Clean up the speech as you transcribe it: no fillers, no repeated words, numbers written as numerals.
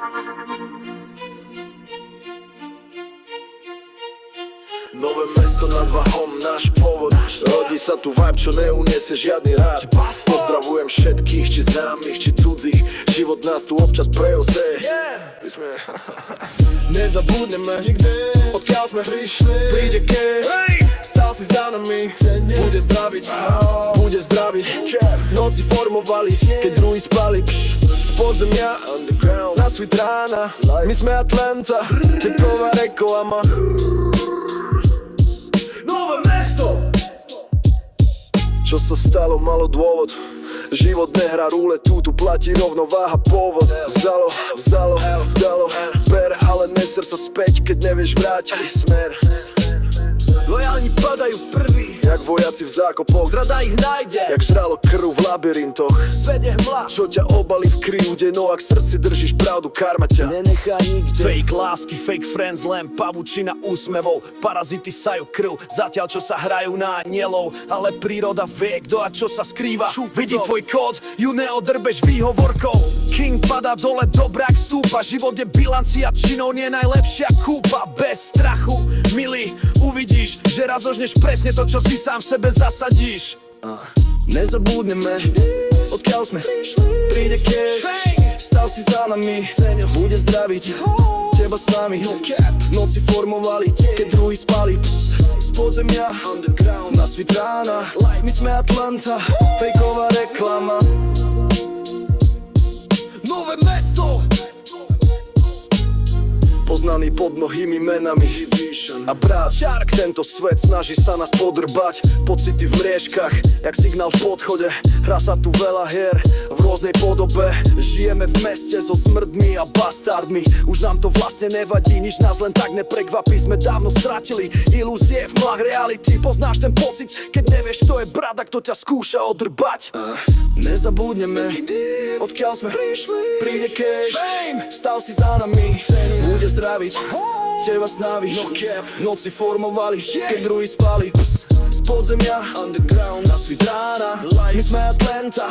Nové mesto nad Váhom, náš pôvod. Rodí sa tu vibe, čo neuniesie žiadny rád. Pozdravujem všetkých, či známych, či cudzích. Život nás tu občas prejoseje. Nezabudneme nikdy, odkiaľ sme prišli. Príde cash, stál si za nami. Bude zdraviť, bude zdraviť. Noci formovali, keď druhý spali. Z pozemia, na svit rána. My sme Atlanta, tepová reklama. Nové mesto! Čo sa stalo, malo dôvod. Život nehrá ruletu, tu platí rovnováha pôvod. Vzalo, dalo, ber, ale neser sa späť, keď nevieš vrátiť smer. Lojálni padajú prví, jak vojaci v zákopoch. Zrada ich nájde, jak žralo krv v labyrintoch. Svet je hmla, čo ťa obali v kryjúde. No ak v srdci držíš pravdu, karma ťa nenechá nikde. Fake lásky, fake friends, len pavučina úsmevov. Parazity sajú krv, zatiaľ čo sa hrajú na anielov. Ale príroda vie, kto a čo sa skrýva. Vidí tvoj kód, ju neodrbeš výhovorkou. King padá dole, dobrák stúpa. Život je bilancia činov, nie najlepšia kúpa. Bez strachu, milý, uvidíš, že raz ožneš presne to, čo si sám v sebe zasadíš. Nezabudneme, odkiaľ sme prišli. Príde cash, stal si za nami. Bude zdraviť, teba s nami. Noci formovali, keď druhý spali. Z podzemia, na svit rána. My sme Atlanta, fejková reklama. Nové mesto, poznaný pod mnohými menami. A brat Shark, tento svet snaží sa nás podrbať. Pocity v mriežkach, jak signál v podchode. Hrá sa tu veľa hier v rôznej podobe. Žijeme v meste so smrdmi a bastardmi. Už nám to vlastne nevadí, nič nás len tak neprekvapí. Sme dávno stratili ilúzie v mlách reality. Poznáš ten pocit, keď nevieš, kto je brat a kto ťa skúša odrbať. Nezabudneme, odkiaľ sme prišli. Príde cash, stal si za nami. Bude zdraviť, teba s nami. Noci formovali, keď druhý spali. Z podzemia, na svit rána. My sme Atlanta,